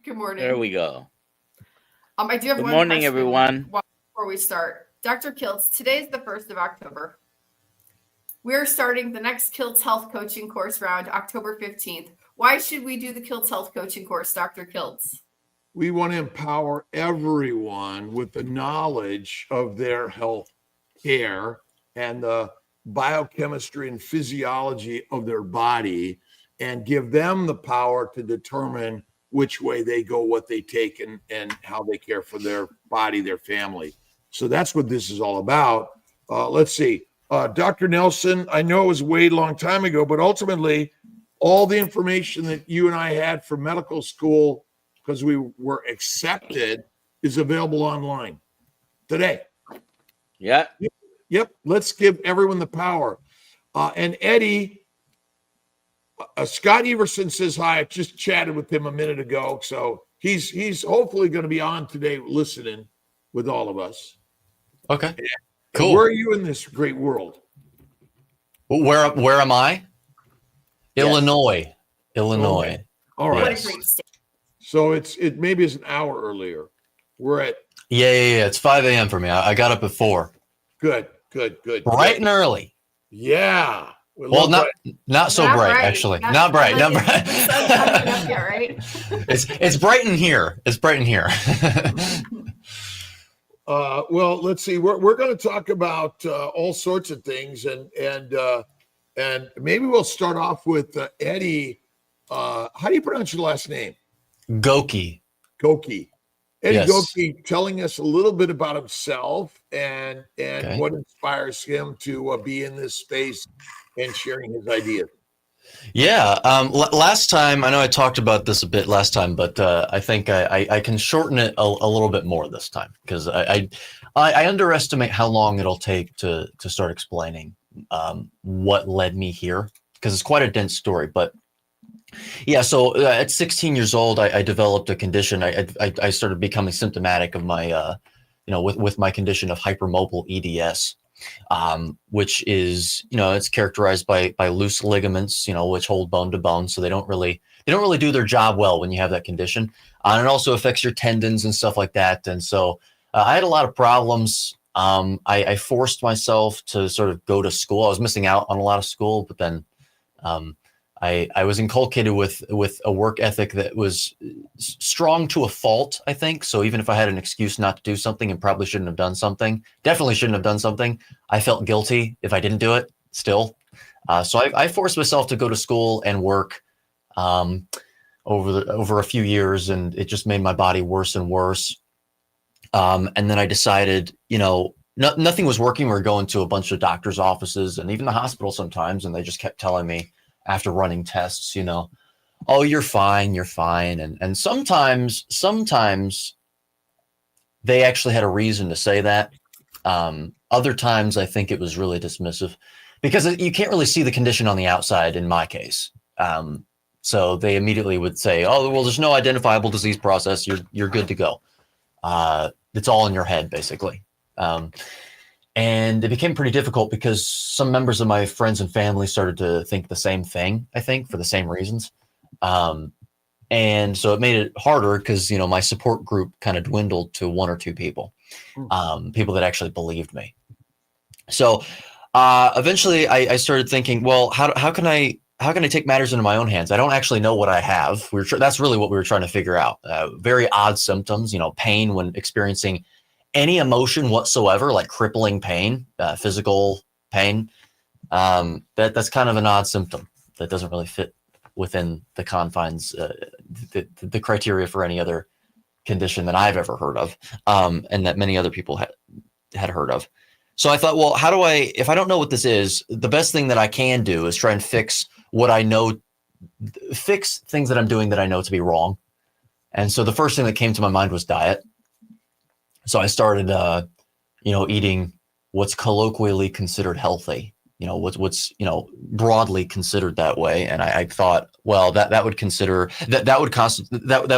Good morning. There we go. I do have Good one morning, question everyone. before we start. Dr. Kiltz, today is the 1st of October. We're starting the next Kiltz Health Coaching course round October 15th. Why should we do the Kiltz Health Coaching course, Dr. Kiltz? We want to empower everyone with the knowledge of their health care and the biochemistry and physiology of their body, and give them the power to determine which way they go, what they take, and how they care for their body, their family. So that's what this is all about. Let's see. Dr. Nelson, I know it was way long time ago, but ultimately, all the information that you and I had from medical school, because we were accepted, is available online today. Yeah. Yep. Let's give everyone the power. And Eddie, Scott Everson says hi. I just chatted with him a minute ago. So he's hopefully going to be on today listening with all of us. Okay. And cool. Where are you in this great world? Where am I? Yes. Illinois. Okay. All right. What Yes. a great state. So it maybe is an hour earlier. We're at Yeah. It's 5 a.m. for me. I got up at 4. good. Bright and early. Yeah. Well, not so bright, actually. Not bright. The sun's not even up yet, right? It's bright in here. It's bright in here. Well, let's see. We're going to talk about all sorts of things, and maybe we'll start off with Eddie. How do you pronounce your last name? Goeke. Goeke. Eddie Yes. Goeke, telling us a little bit about himself and Okay. what inspires him to be in this space and sharing his ideas. Yeah. Last time, I know I talked about this a bit last time, but I think I can shorten it a little bit more this time, because I underestimate how long it'll take to start explaining what led me here, because it's quite a dense story. But yeah, so at 16 years old, I developed a condition. I started becoming symptomatic of my, with my condition of hypermobile EDS. Which is, it's characterized by loose ligaments, which hold bone to bone. So they don't really do their job well when you have that condition. And it also affects your tendons and stuff like that. And so I had a lot of problems. I forced myself to sort of go to school. I was missing out on a lot of school, but then I was inculcated with a work ethic that was strong to a fault, I think. So even if I had an excuse not to do something and probably shouldn't have done something, definitely shouldn't have done something, I felt guilty if I didn't do it still. So I forced myself to go to school and work over a few years, and it just made my body worse and worse. And then I decided, nothing was working. We were going to a bunch of doctors' offices and even the hospital sometimes, and they just kept telling me, after running tests, oh, you're fine. And sometimes they actually had a reason to say that. Other times I think it was really dismissive, because you can't really see the condition on the outside in my case. So they immediately would say, oh, well, there's no identifiable disease process. You're good to go. It's all in your head, basically. And it became pretty difficult because some members of my friends and family started to think the same thing, I think, for the same reasons. And so it made it harder because, my support group kind of dwindled to 1 or 2 people, people that actually believed me. So eventually I started thinking, well, how can I take matters into my own hands? I don't actually know what I have. That's really what we were trying to figure out. Very odd symptoms, pain when experiencing any emotion whatsoever, like crippling pain, physical pain. That's kind of an odd symptom that doesn't really fit within the confines, the criteria for any other condition that I've ever heard of, and that many other people had heard of. So I thought, well, if I don't know what this is, the best thing that I can do is try and fix what I know, fix things that I'm doing that I know to be wrong. And so the first thing that came to my mind was diet. So I started, eating what's colloquially considered healthy, what's broadly considered that way. And I thought, well, that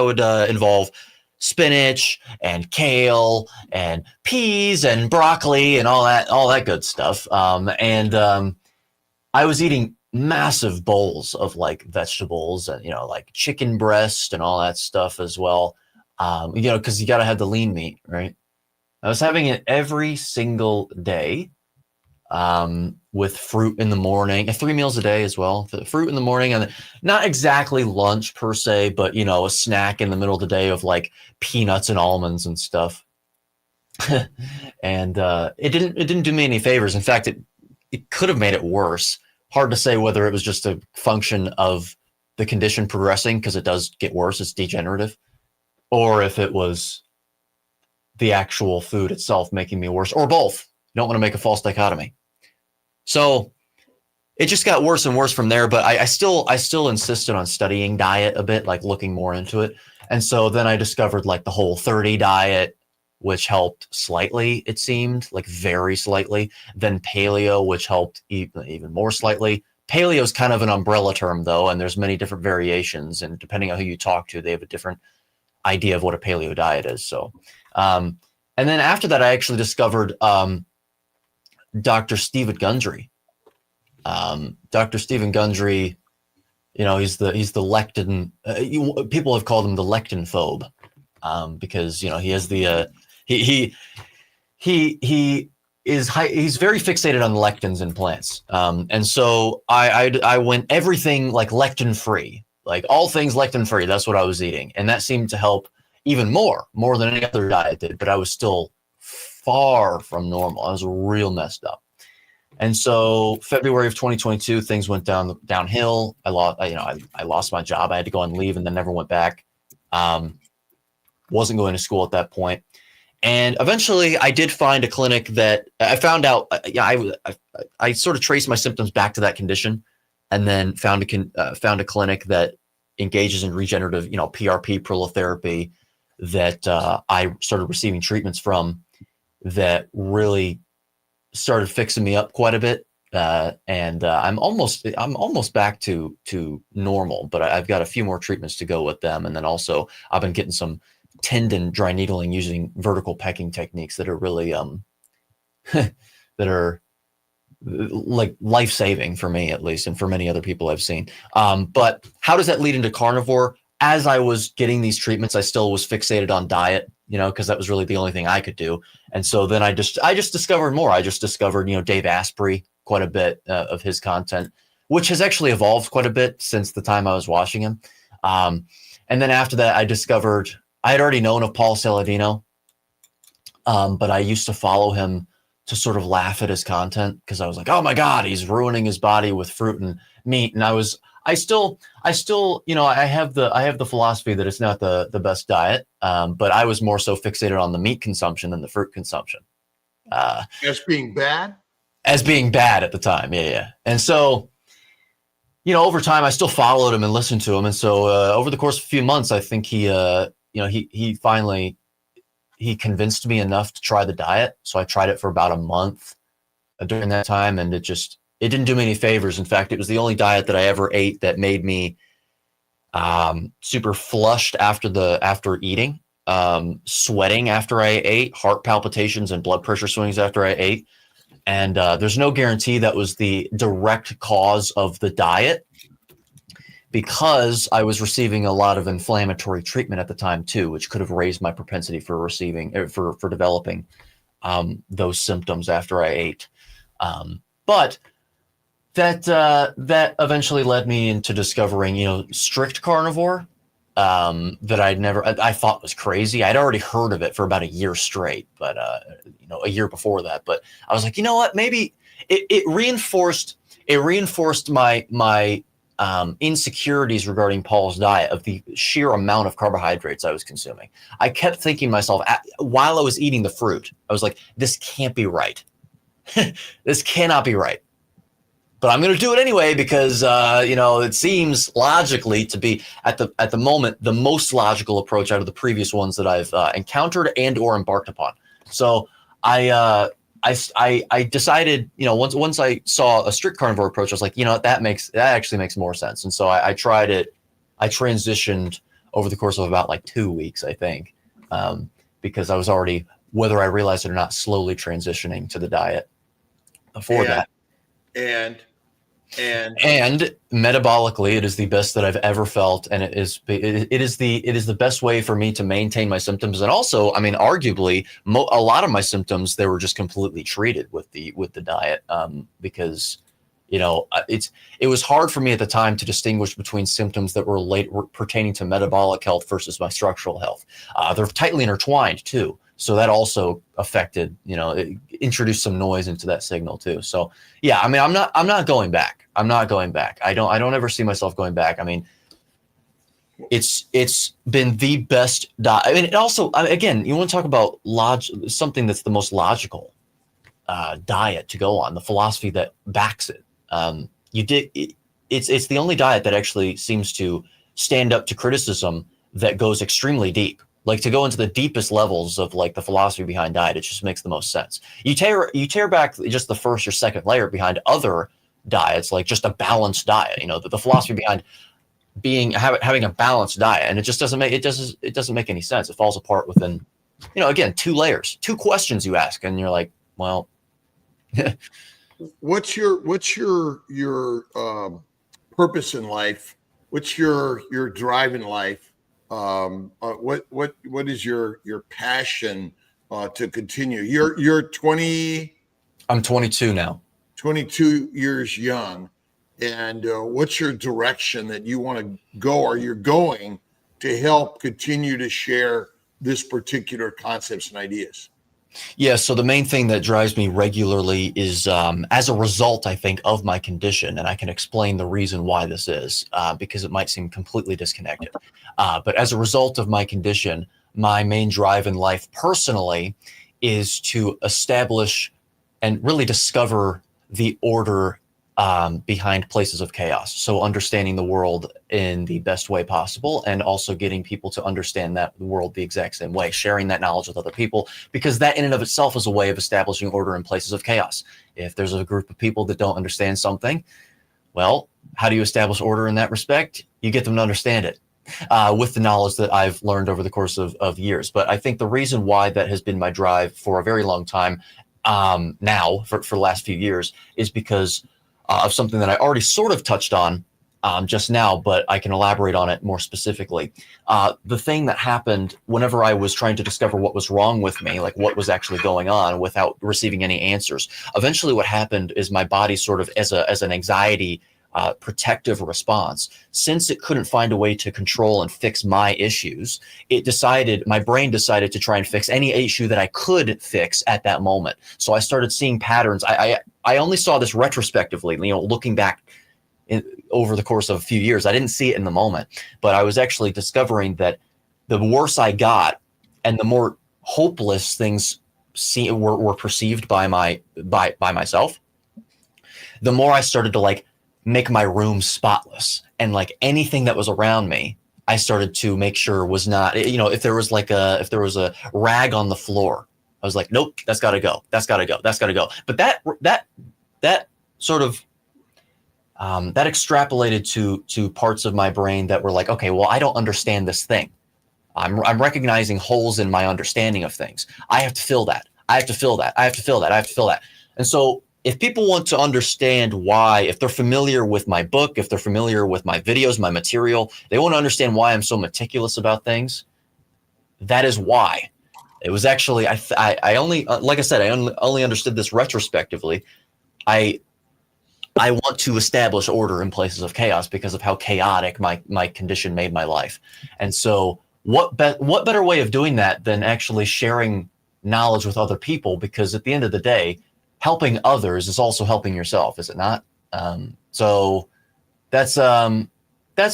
would involve spinach and kale and peas and broccoli and all that good stuff. I was eating massive bowls of like vegetables and, like chicken breast and all that stuff as well. Because you got to have the lean meat, right? I was having it every single day, with fruit in the morning, 3 meals a day as well. The fruit in the morning, and not exactly lunch per se, but a snack in the middle of the day of like peanuts and almonds and stuff. And it didn't do me any favors. In fact, it could have made it worse. Hard to say whether it was just a function of the condition progressing, because it does get worse, it's degenerative, or if it was the actual food itself making me worse, or both. You don't want to make a false dichotomy. So it just got worse and worse from there. But I still insisted on studying diet a bit, like looking more into it. And so then I discovered like the Whole30 diet, which helped slightly, it seemed, like very slightly. Then paleo, which helped even more slightly. Paleo is kind of an umbrella term, though, and there's many different variations. And depending on who you talk to, they have a different idea of what a paleo diet is. So, and then after that, I actually discovered Dr. Stephen Gundry. Dr. Stephen Gundry, he's the lectin. People have called him the lectin phobe, because he has the he's very fixated on lectins in plants. And so I went everything like lectin free, like all things lectin free. That's what I was eating, and that seemed to help even more than any other diet did. But I was still far from normal. I was real messed up. And so February of 2022, things went downhill. I lost my job. I had to go on leave and then never went back. Wasn't going to school at that point. And eventually I did find a clinic that I found out. I sort of traced my symptoms back to that condition, and then found a clinic that engages in regenerative, PRP, prolotherapy, that I started receiving treatments from, that really started fixing me up quite a bit. And I'm almost back to normal, but I've got a few more treatments to go with them. And then also I've been getting some tendon dry needling using vertical pecking techniques that are really that are like life-saving for me, at least, and for many other people I've seen. But how does that lead into carnivore? As I was getting these treatments, I still was fixated on diet, because that was really the only thing I could do. And so then I just discovered more. I just discovered, Dave Asprey, quite a bit of his content, which has actually evolved quite a bit since the time I was watching him. And then after that, I had already known of Paul Saladino, but I used to follow him to sort of laugh at his content, because I was like, oh my God, he's ruining his body with fruit and meat. And I still, I have the philosophy that it's not the best diet, but I was more so fixated on the meat consumption than the fruit consumption. As being bad? As being bad at the time, yeah. And so, over time, I still followed him and listened to him. And so over the course of a few months, I think he finally convinced me enough to try the diet. So I tried it for about a month during that time, and it didn't do me any favors. In fact, it was the only diet that I ever ate that made me super flushed after eating, sweating after I ate, heart palpitations and blood pressure swings after I ate. And there's no guarantee that was the direct cause of the diet, because I was receiving a lot of inflammatory treatment at the time too, which could have raised my propensity for developing those symptoms after I ate. But that eventually led me into discovering, strict carnivore, that I thought was crazy. I'd already heard of it for about a year straight, but a year before that. But I was like, you know what? Maybe it reinforced my insecurities regarding Paul's diet, of the sheer amount of carbohydrates I was consuming. I kept thinking to myself, while I was eating the fruit, I was like, this can't be right. This cannot be right. But I'm going to do it anyway, because it seems logically to be at the moment the most logical approach out of the previous ones that I've encountered and or embarked upon. So I decided, once I saw a strict carnivore approach, I was like, that actually makes more sense. And so I tried it. I transitioned over the course of about like 2 weeks, I think, because I was already, whether I realized it or not, slowly transitioning to the diet before that. And And metabolically, it is the best that I've ever felt, and it is the best way for me to maintain my symptoms. And also, I mean, arguably, a lot of my symptoms, they were just completely treated with the diet, because it was hard for me at the time to distinguish between symptoms that were pertaining to metabolic health versus my structural health. They're tightly intertwined too. So that also affected, it introduced some noise into that signal too. So yeah, I mean, I'm not going back. I'm not going back. I don't ever see myself going back. I mean, it's been the best diet. I mean, it also, again, you want to talk about something that's the most logical diet to go on, the philosophy that backs it. It's the only diet that actually seems to stand up to criticism that goes extremely deep. Like, to go into the deepest levels of like the philosophy behind diet, it just makes the most sense. You tear back just the first or second layer behind other diets, like just a balanced diet, the philosophy behind having a balanced diet, and it just doesn't make any sense. It falls apart within, again, 2 layers, 2 questions you ask, and you're like, well, what's your purpose in life? What's your drive in life? What is your passion to continue? You're 20. I'm 22 now. 22 years young, and what's your direction that you want to go, or you're going to help continue to share this particular concepts and ideas? Yeah, so the main thing that drives me regularly is as a result, I think, of my condition, and I can explain the reason why this is, because it might seem completely disconnected. But as a result of my condition, my main drive in life personally is to establish and really discover the order behind places of chaos. So understanding the world in the best way possible, and also getting people to understand that the world the exact same way, sharing that knowledge with other people, because that in and of itself is a way of establishing order in places of chaos. If there's a group of people that don't understand something, well, how do you establish order in that respect? You get them to understand it with the knowledge that I've learned over the course of years. But I think the reason why that has been my drive for a very long time now, for the last few years, is because of something that I already sort of touched on just now, but I can elaborate on it more specifically. The thing that happened whenever I was trying to discover what was wrong with me, like what was actually going on without receiving any answers, eventually what happened is my body sort of as an anxiety protective response, since it couldn't find a way to control and fix my issues, my brain decided to try and fix any issue that I could fix at that moment. So I started seeing patterns. I only saw this retrospectively, looking back over the course of a few years. I didn't see it in the moment, but I was actually discovering that the worse I got and the more hopeless things were perceived by myself, the more I started to make my room spotless, and anything that was around me, I started to make sure was not, if there was a rag on the floor, I was like, nope, that's got to go. That's got to go. That's got to go. But that sort of, that extrapolated to parts of my brain that were like, okay, well, I don't understand this thing. I'm recognizing holes in my understanding of things. I have to fill that. I have to fill that. I have to fill that. I have to fill that. And so if people want to understand why, if they're familiar with my book, if they're familiar with my videos, my material, they want to understand why I'm so meticulous about things, that is why. It was actually, I only, like I said, I only understood this retrospectively. I want to establish order in places of chaos because of how chaotic my condition made my life. And so what better way of doing that than actually sharing knowledge with other people? Because at the end of the day, helping others is also helping yourself, is it not? So that's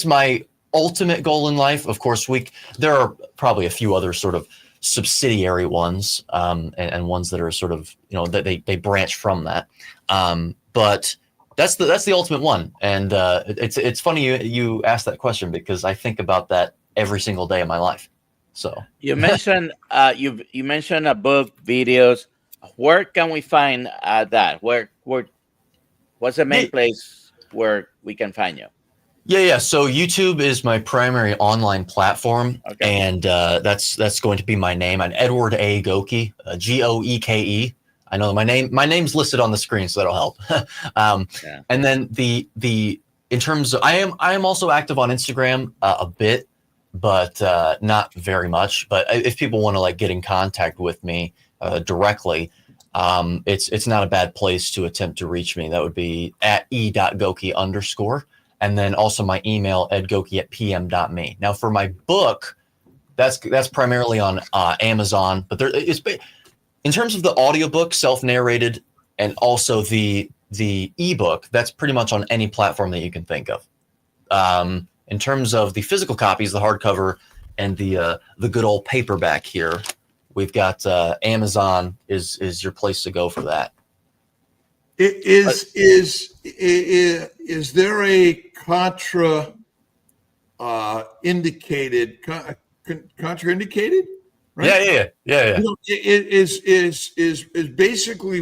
my ultimate goal in life. Of course, there are probably a few other sort of subsidiary ones, and ones that are sort of, that they branch from that. But that's the ultimate one. And it's funny you asked that question, because I think about that every single day of my life. So you mentioned you mentioned a book, videos. Where can we find that? What's the main place where we can find you? Yeah. So YouTube is my primary online platform, and that's going to be my name. I'm Edward A. Goeke, Goeke. I know my name's listed on the screen, so that'll help. Yeah. And then in terms of, I am also active on Instagram a bit, but not very much. But if people want to like get in contact with me directly, it's not a bad place to attempt to reach me. That would be at e.goeke_. And then also my email, edgoeke@pm.me. Now for my book, that's primarily on Amazon, but in terms of the audiobook, self-narrated, and also the ebook, that's pretty much on any platform that you can think of. In terms of the physical copies, the hardcover and the good old paperback here, we've got Amazon is your place to go for that. Is there a contraindicated? Right? Yeah. You know, is basically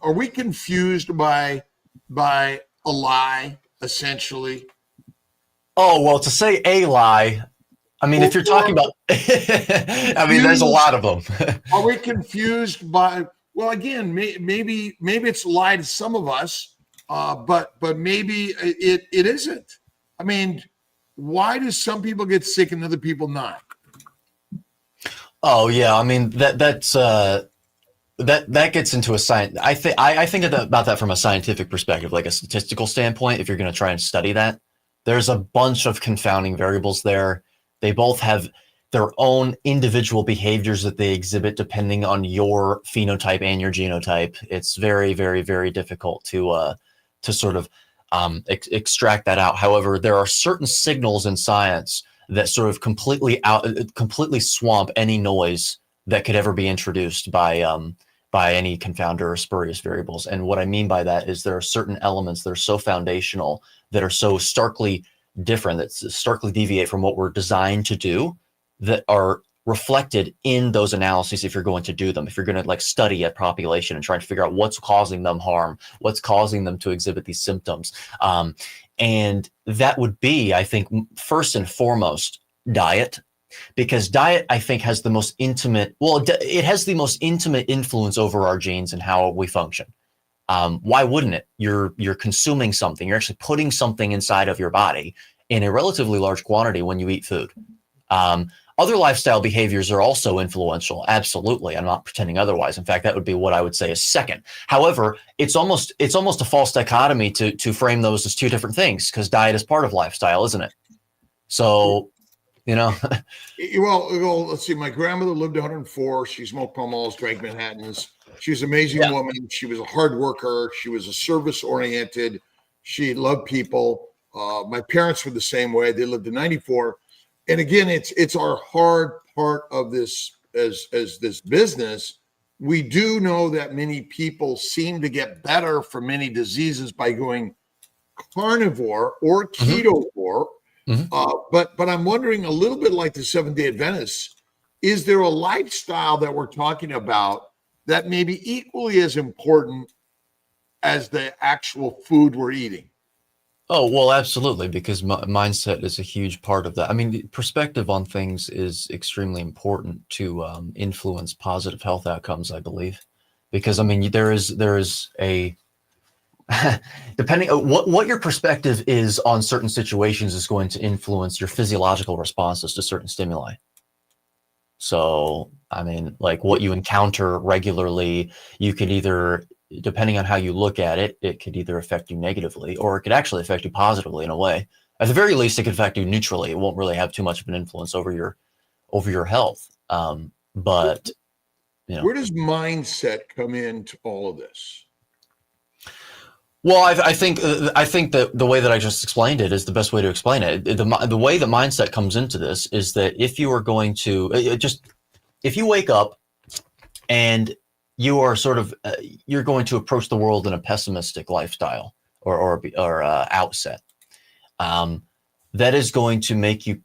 are we confused by a lie essentially? Oh, well, to say a lie, I mean, if you're talking about, I mean, there's a lot of them. Are we confused by? Well, again, maybe it's a lie to some of us, but maybe it isn't. I mean, why do some people get sick and other people not? Oh yeah, I mean that gets into a science. I think about that from a scientific perspective, like a statistical standpoint. If you're going to try and study that, there's a bunch of confounding variables there. They both have their own individual behaviors that they exhibit depending on your phenotype and your genotype. It's very, very, very difficult to sort of extract that out. However, there are certain signals in science that sort of completely swamp any noise that could ever be introduced by any confounder or spurious variables. And what I mean by that is there are certain elements that are so foundational, that are so starkly different, that starkly deviate from what we're designed to do, that are reflected in those analyses if you're going to do them. If you're going to like study a population and try to figure out what's causing them harm, what's causing them to exhibit these symptoms. And that would be, I think, first and foremost, diet. Because diet, I think, has the most intimate, it has the most intimate influence over our genes and how we function. Why wouldn't it? You're consuming something. You're actually putting something inside of your body in a relatively large quantity when you eat food. Other lifestyle behaviors are also influential. Absolutely. I'm not pretending otherwise. In fact, that would be what I would say is second. However, it's almost a false dichotomy to frame those as two different things, because diet is part of lifestyle, isn't it? So, you know. Well, let's see. My grandmother lived 104. She smoked Pall Malls, drank Manhattans. She was an amazing woman. She was a hard worker. She was a service oriented. She loved people. My parents were the same way. They lived to 94. And again, it's our hard part of this as this business. We do know that many people seem to get better from many diseases by going carnivore or ketovore. But I'm wondering, a little bit like the Seventh-day Adventists, is there a lifestyle that we're talking about that may be equally as important as the actual food we're eating? Oh, well, absolutely, because mindset is a huge part of that. I mean, the perspective on things is extremely important to influence positive health outcomes, I believe. Because, I mean, there is a depending on what your perspective is on certain situations is going to influence your physiological responses to certain stimuli. So, I mean, like what you encounter regularly, you could either, depending on how you look at it, it could either affect you negatively, or it could actually affect you positively in a way. At the very least, it could affect you neutrally. It won't really have too much of an influence over your health. But you know, where does mindset come into all of this? Well, I think that the way that I just explained it is the best way to explain it. The way the mindset comes into this is that if you are going to if you wake up and you are sort of you're going to approach the world in a pessimistic lifestyle or outset, that is going to make you.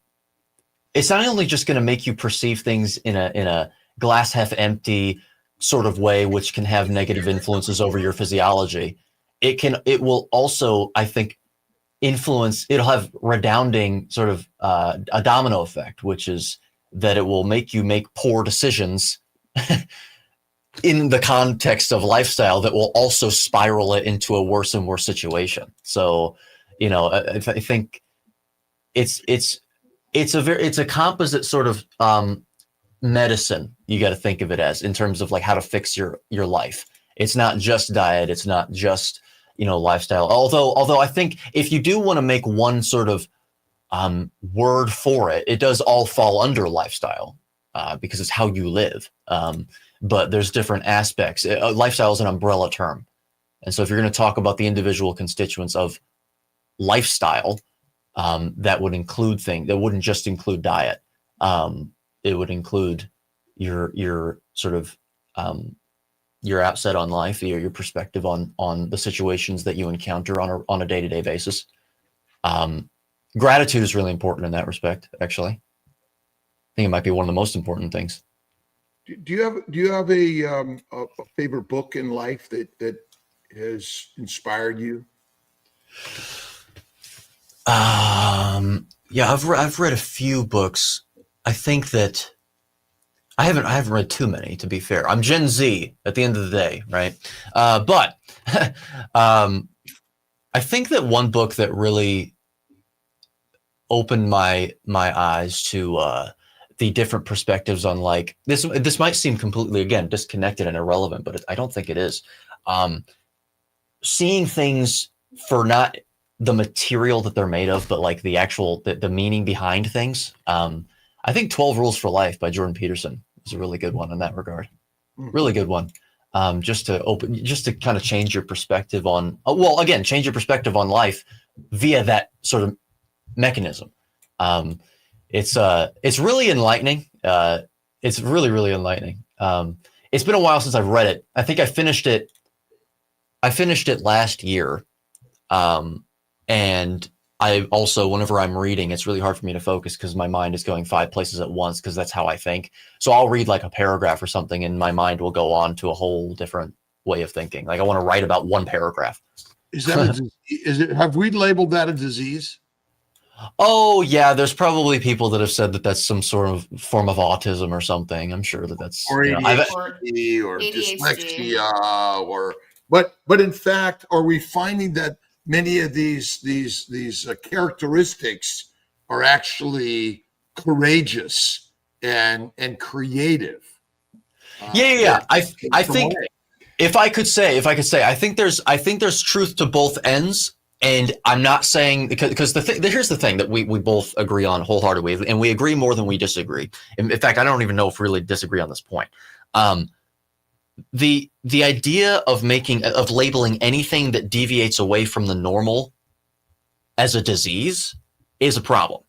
It's not only just going to make you perceive things in a glass half empty sort of way, which can have negative influences over your physiology. It will also, I think, influence. It'll have redounding sort of a domino effect, which is that it will make you make poor decisions in the context of lifestyle that will also spiral it into a worse and worse situation. So, I think it's a composite sort of medicine. You got to think of it as, in terms of like how to fix your life. It's not just diet. It's not just, lifestyle. Although I think if you do want to make one sort of word for it, it does all fall under lifestyle because it's how you live. But there's different aspects. Lifestyle is an umbrella term. And so if you're going to talk about the individual constituents of lifestyle, that would include things that wouldn't just include diet. It would include your sort of your outset on life, your perspective on the situations that you encounter on a day-to-day basis. Gratitude is really important in that respect, actually. I think it might be one of the most important things. Do you have a favorite book in life that has inspired you? Yeah, I've read a few books. I think that I haven't read too many, to be fair. I'm Gen Z at the end of the day, right? But I think that one book that really opened my eyes to the different perspectives on like this might seem completely, again, disconnected and irrelevant, but I don't think it is. Seeing things for not the material that they're made of, but like the actual the meaning behind things. I think 12 Rules for Life by Jordan Peterson is a really good one in that regard. Really good one. Just to kind of change your perspective on, change your perspective on life via that sort of mechanism. It's really enlightening. It's really, really enlightening. It's been a while since I've read it. I think I finished it last year. And I also, whenever I'm reading, it's really hard for me to focus because my mind is going 5 places at once because that's how I think. So I'll read like a paragraph or something and my mind will go on to a whole different way of thinking. Like I want to write about one paragraph. Is that have we labeled that a disease? Oh yeah, there's probably people that have said that that's some sort of form of autism or something. I'm sure that's or ADHD or dyslexia but in fact, are we finding that many of these characteristics are actually courageous and creative? Yeah. I think if I could say, I think there's truth to both ends. And I'm not saying because here's the thing that we both agree on wholeheartedly, and we agree more than we disagree. In fact, I don't even know if we really disagree on this point. The idea of labeling anything that deviates away from the normal as a disease is a problem.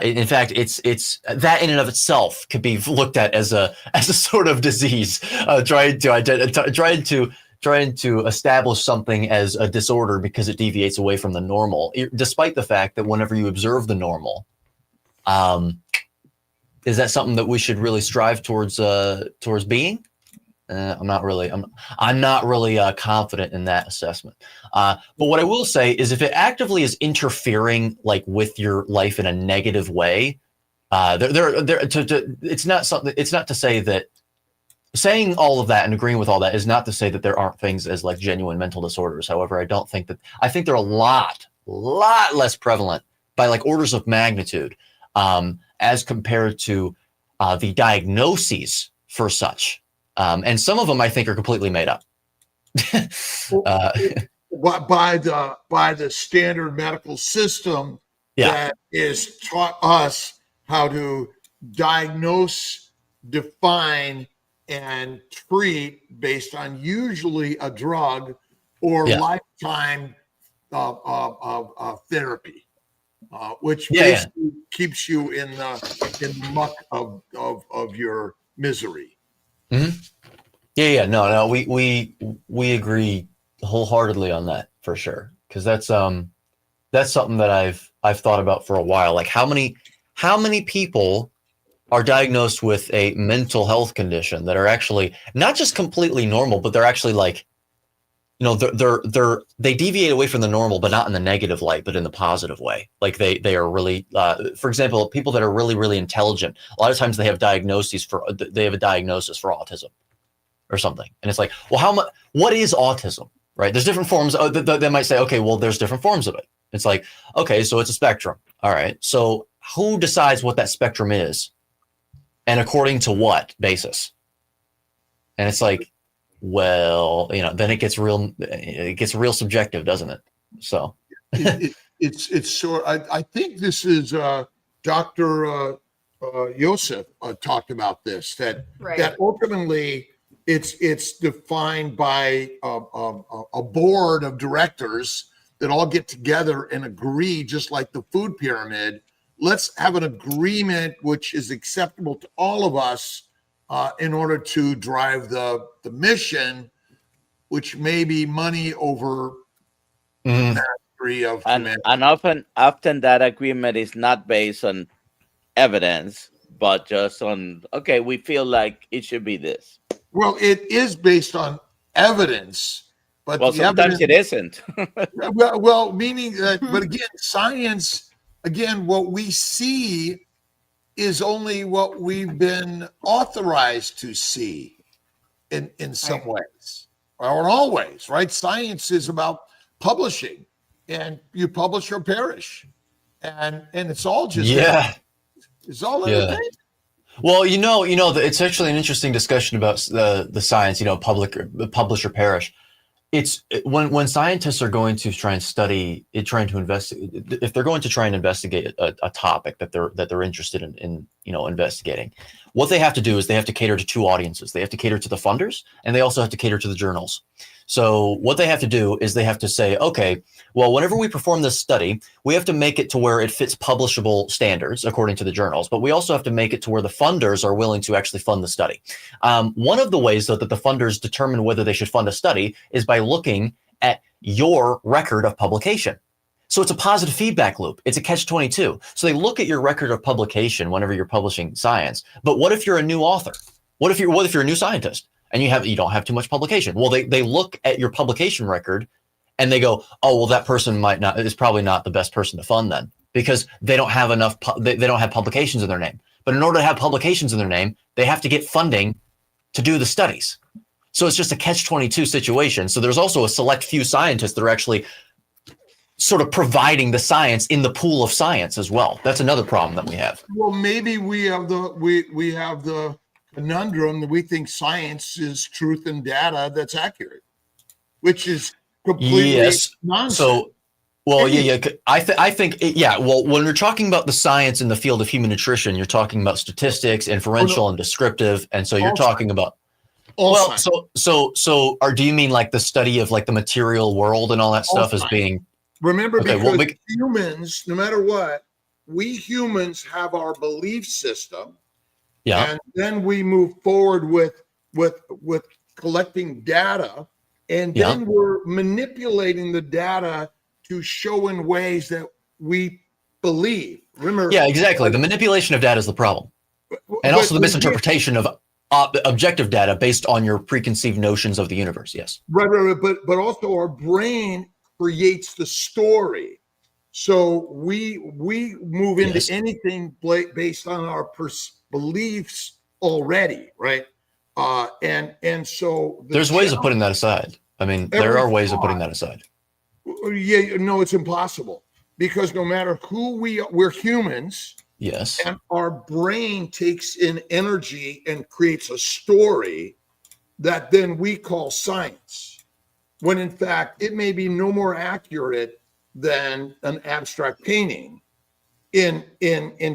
In fact, it's that in and of itself could be looked at as a sort of disease, trying to establish something as a disorder because it deviates away from the normal, despite the fact that whenever you observe the normal, is that something that we should really strive towards being? I'm not really confident in that assessment. But what I will say is if it actively is interfering like with your life in a negative way, it's not to say that saying all of that and agreeing with all that is not to say that there aren't things as like genuine mental disorders. However, I think they're a lot less prevalent by like orders of magnitude as compared to the diagnoses for such. And some of them I think are completely made up. By the standard medical system that is taught us how to diagnose, define, and treat based on usually a drug or lifetime of therapy, which basically keeps you in the muck of your misery. Mm-hmm. No, we agree wholeheartedly on that for sure, because that's something that I've thought about for a while. Like how many people are diagnosed with a mental health condition that are actually not just completely normal, but they're actually like, they deviate away from the normal, but not in the negative light, but in the positive way. Like they are really, for example, people that are really, really intelligent, a lot of times they have a diagnosis for autism. or something. And it's like, well, how much? What is autism? Right? There's different forms. They might say, okay, well, there's different forms of it. It's like, okay, so it's a spectrum. All right. So who decides what that spectrum is, and according to what basis? And it's like, well, then it gets real subjective, doesn't it? So it's sort. I think this is Dr. Yosef talked about this, that ultimately it's defined by a board of directors that all get together and agree, just like the food pyramid. Let's have an agreement which is acceptable to all of us in order to drive the mission, which may be money over mastery of humanity. And often that agreement is not based on evidence, but just on, okay, we feel like it should be this. Well, it is based on evidence, but sometimes it isn't. well, meaning that, but again, science, what we see is only what we've been authorized to see in some ways, or in all ways, right? Science is about publishing, and you publish or perish, and it's all just it's all entertainment. Well, it's actually an interesting discussion about the science, publish or perish. It's when scientists are going to try and study it, trying to investigate, if they're going to try and investigate a topic that they're interested in investigating, what they have to do is they have to cater to two audiences. They have to cater to the funders, and they also have to cater to the journals. So what they have to do is they have to say, okay, well, whenever we perform this study, we have to make it to where it fits publishable standards according to the journals, but we also have to make it to where the funders are willing to actually fund the study. One of the ways, though, that the funders determine whether they should fund a study is by looking at your record of publication. So it's a positive feedback loop. It's a catch-22. So they look at your record of publication whenever you're publishing science. But what if you're a new author? What if you're a new scientist and you don't have too much publication? Well, they look at your publication record and they go, oh, well, that person is probably not the best person to fund then, because they don't have enough. They don't have publications in their name. But in order to have publications in their name, they have to get funding to do the studies. So it's just a catch-22 situation. So there's also a select few scientists that are actually sort of providing the science in the pool of science as well. That's another problem that we have. Well, maybe we have the conundrum that we think science is truth and data that's accurate, which is completely nonsense. So, well, I think, well, when we're talking about the science in the field of human nutrition, you're talking about statistics, inferential, and descriptive, and so you're talking about. Well, so do you mean like the study of like the material world and all that stuff as being? Remember, because humans, no matter what, we humans have our belief system, and then we move forward with collecting data, and then we're manipulating the data to show in ways that we believe. Remember? Yeah, exactly. The manipulation of data is the problem, and also the misinterpretation of objective data based on your preconceived notions of the universe. Yes. Right. But also our brain creates the story. So we move into anything based on our beliefs already, right? And so there's ways of putting that aside. I mean, there are ways of putting that aside. Yeah, no, it's impossible, because no matter who we're humans. Yes. And our brain takes in energy and creates a story that then we call science, when in fact it may be no more accurate than an abstract painting in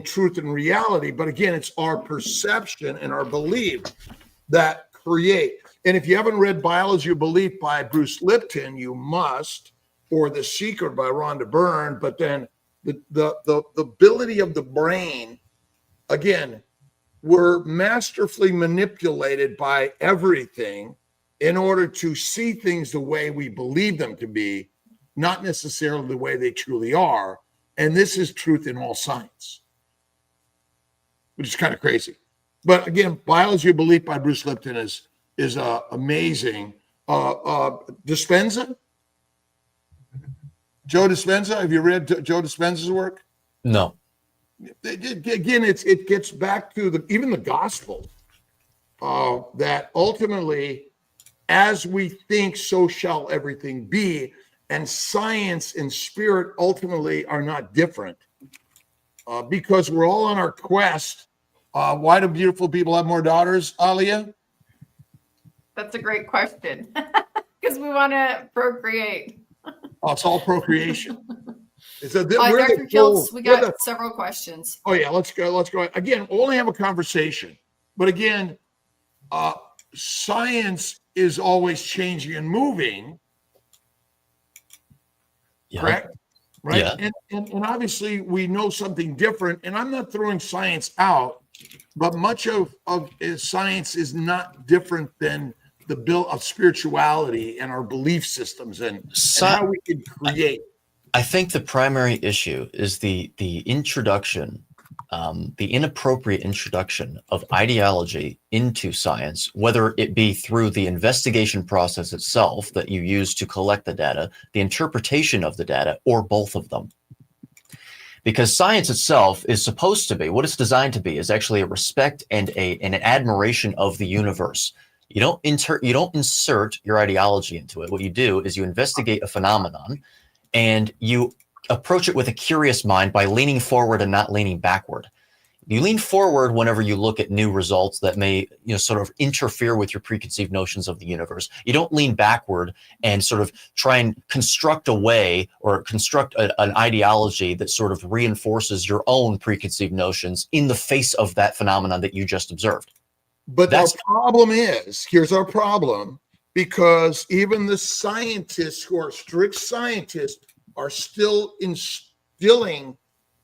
truth and reality. But again, it's our perception and our belief that create. And if you haven't read Biology of Belief by Bruce Lipton, you must, or The Secret by Rhonda Byrne. But then the ability of the brain, again, we're masterfully manipulated by everything in order to see things the way we believe them to be, not necessarily the way they truly are. And this is truth in all science, which is kind of crazy. But again, Biology of Belief by Bruce Lipton is amazing. Dispenza? Joe Dispenza, have you read Joe Dispenza's work? No. Again, it gets back to even the gospel. that ultimately, as we think, so shall everything be. And science and spirit ultimately are not different, because we're all on our quest. Why do beautiful people have more daughters, Alia? That's a great question. Because we want to procreate. Oh, it's all procreation. So Dr. Kiltz, we got several questions. Oh yeah, let's go. Again, we'll only have a conversation, but again, science is always changing and moving. Yeah. Correct? Right? Yeah. And obviously we know something different, and I'm not throwing science out, but much of science is not different than the build of spirituality and our belief systems and how we can create. I think the primary issue is the introduction, the inappropriate introduction of ideology into science, whether it be through the investigation process itself that you use to collect the data, the interpretation of the data, or both of them. Because science itself is supposed to be, what it's designed to be is actually a respect and an admiration of the universe. You don't insert your ideology into it. What you do is you investigate a phenomenon and you approach it with a curious mind by leaning forward and not leaning backward. You lean forward whenever you look at new results that may, sort of interfere with your preconceived notions of the universe. You don't lean backward and sort of try and construct a way or construct an ideology that sort of reinforces your own preconceived notions in the face of that phenomenon that you just observed. But our problem is, here's our problem, because even the scientists who are strict scientists are still instilling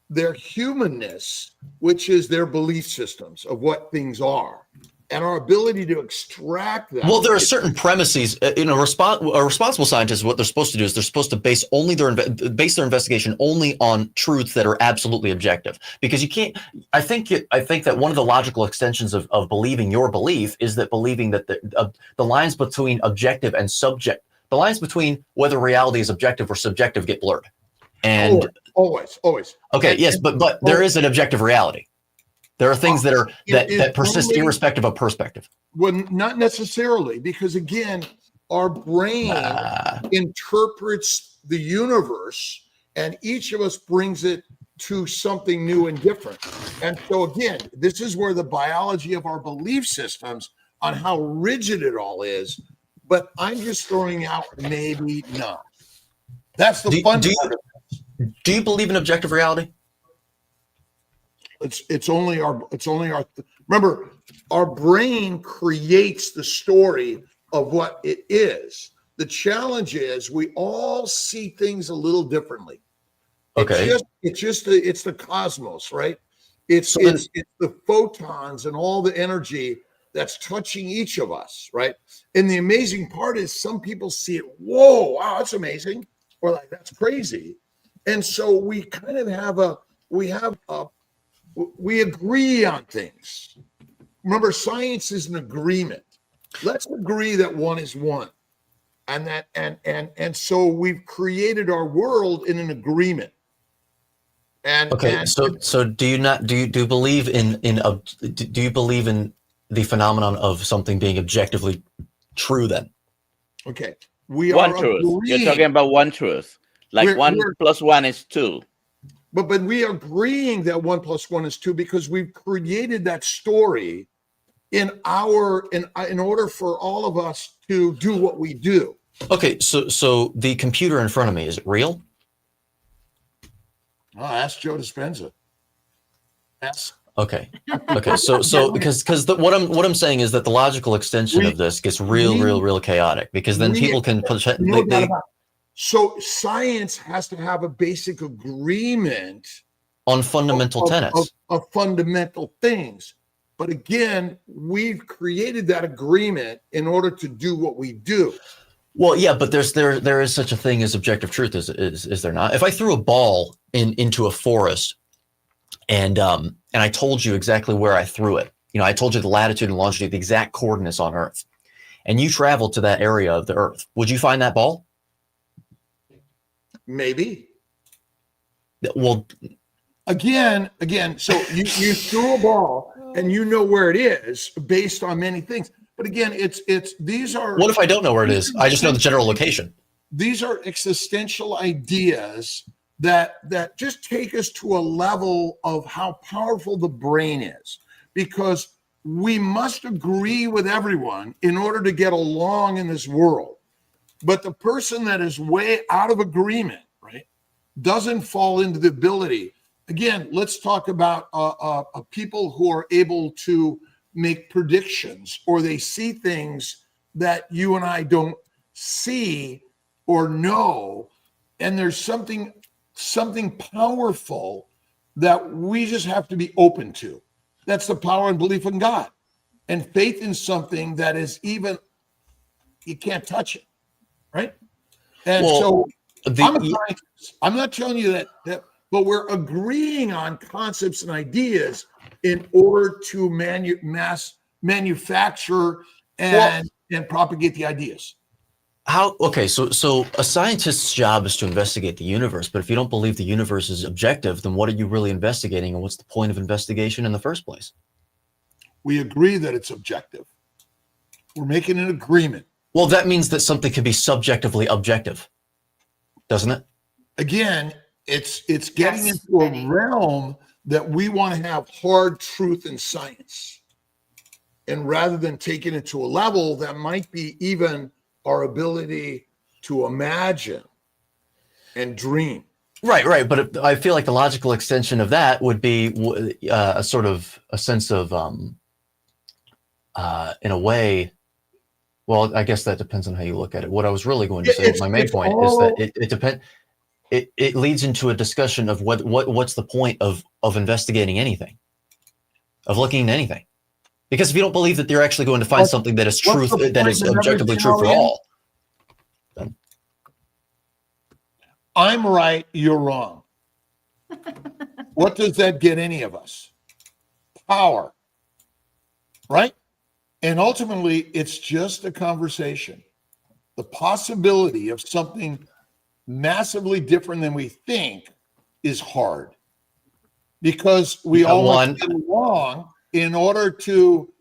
their humanness, which is their belief systems of what things are, and our ability to extract that. Well, there are certain premises. A responsible scientist, what they're supposed to do is they're supposed to base their investigation only on truths that are absolutely objective. Because you can't. I think that one of the logical extensions of believing your belief is that believing that the lines between objective and subject, the lines between whether reality is objective or subjective, get blurred. And always. Okay, yes, but there is an objective reality. There are things that persist irrespective of perspective. Well, not necessarily, because again, our brain interprets the universe, and each of us brings it to something new and different. And so again, this is where the biology of our belief systems on how rigid it all is. But I'm just throwing out maybe not. That's the fun part of it. Do you believe in objective reality? It's only our remember, our brain creates the story of what it is. The challenge is we all see things a little differently. Okay. It's the cosmos, right? It's the photons and all the energy that's touching each of us, right? And the amazing part is some people see it, whoa, wow, that's amazing. Or like, that's crazy. And so we kind of we agree on things. Remember, science is an agreement. Let's agree that one is one. And so we've created our world in an agreement. So do you believe do you believe in the phenomenon of something being objectively true then? Okay. One truth. You're talking about one truth. Like 1 + 1 is 2. But we are agreeing that 1 + 1 is 2 because we've created that story in order for all of us to do what we do. Okay, so the computer in front of me, is it real? Oh, ask Joe Dispenza. Okay. So because what I'm saying is that the logical extension of this gets real chaotic, because then people can So science has to have a basic agreement on fundamental tenets of fundamental things. But again, we've created that agreement in order to do what we do. Well, yeah, but there is such a thing as objective truth, is there not? If I threw a ball into a forest and I told you exactly where I threw it, I told you the latitude and longitude, the exact coordinates on Earth, and you traveled to that area of the Earth, would you find that ball? Maybe. Well, Again, so you threw a ball and you know where it is based on many things. But again, these are. What if I don't know where it is? I just know the general location. These are existential ideas that just take us to a level of how powerful the brain is, because we must agree with everyone in order to get along in this world. But the person that is way out of agreement, right, doesn't fall into the ability. Again, let's talk about people who are able to make predictions, or they see things that you and I don't see or know. And there's something powerful that we just have to be open to. That's the power and belief in God and faith in something that is even, you can't touch it, right? And so I'm a scientist. I'm not telling you that, but we're agreeing on concepts and ideas in order to manufacture and propagate the ideas. So a scientist's job is to investigate the universe, but if you don't believe the universe is objective, then what are you really investigating, and what's the point of investigation in the first place? We agree that it's objective. We're making an agreement. Well, that means that something can be subjectively objective, doesn't it? Again, it's getting into a realm that we want to have hard truth in science. And rather than taking it to a level that might be even our ability to imagine and dream. Right. But I feel like the logical extension of that would be a sort of a sense of, in a way, well, I guess that depends on how you look at it. What I was really going to say, my main point is that it leads into a discussion of what's the point of investigating anything, of looking at anything. Because if you don't believe that you're actually going to find something that is truth, that is objectively true for all, then I'm right, you're wrong. What does that get any of us? Power, right? And ultimately, it's just a conversation. The possibility of something massively different than we think is hard, because we all want to get along in order to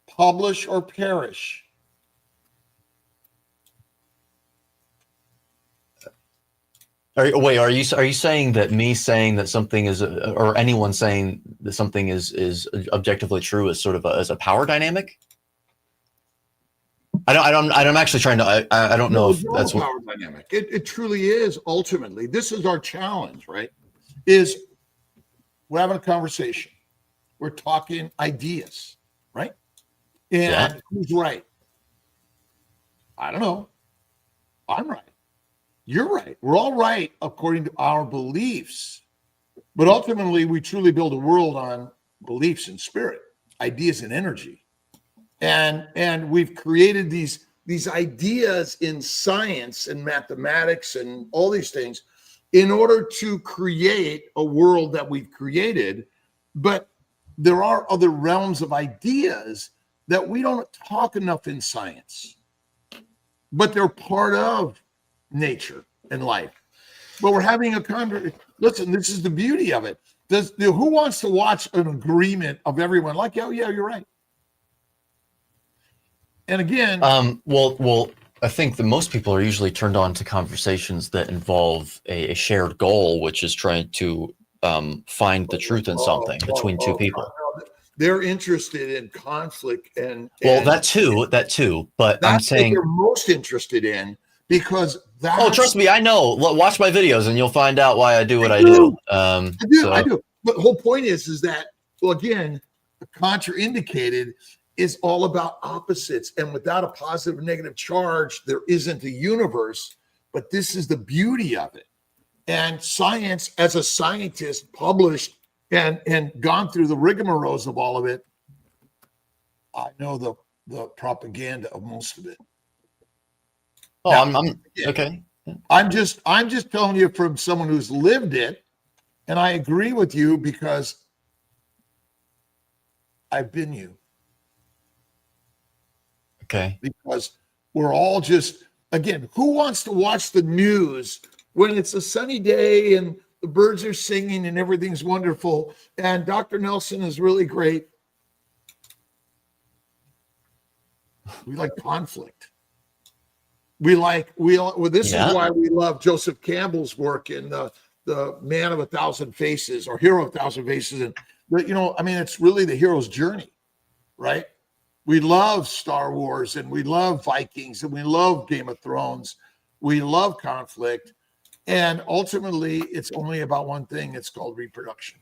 publish or perish. Are you saying that me saying that something is, or anyone saying that something is objectively true is sort of as a power dynamic? I'm actually trying to. I don't know if that's power dynamic. It truly is. Ultimately, this is our challenge, right? Is we're having a conversation. We're talking ideas, right? And who's right? I don't know. I'm right. You're right. We're all right according to our beliefs. But ultimately, we truly build a world on beliefs and spirit, ideas and energy. And we've created these ideas in science and mathematics and all these things in order to create a world that we've created. But there are other realms of ideas that we don't talk enough in science, but they're part of nature and life. But we're having a conversation. Listen, this is the beauty of it. Who wants to watch an agreement of everyone? Like, oh yeah, you're right. And again, well, I think that most people are usually turned on to conversations that involve a shared goal, which is trying to find the truth in something between two people. They're interested in conflict and that too. But that's I'm saying what they're most interested in, because that's. Oh, trust me, I know. Watch my videos, and you'll find out why I do what I do. I do. But the whole point is that, well, again, contraindicated is all about opposites, and without a positive and negative charge, there isn't a universe. But this is the beauty of it. And science, as a scientist, published and gone through the rigmaroles of all of it, I know the propaganda of most of it. Oh, now, I'm okay. I'm just telling you from someone who's lived it, and I agree with you because I've been you. Okay. Because we're all just, again, who wants to watch the news when it's a sunny day and the birds are singing and everything's wonderful. And Dr. Nelson is really great. We like conflict. This is why we love Joseph Campbell's work in the Man of a Thousand Faces or Hero of a Thousand Faces. And, it's really the hero's journey, right? We love Star Wars and we love Vikings and we love Game of Thrones. We love conflict. And ultimately, it's only about one thing. It's called reproduction.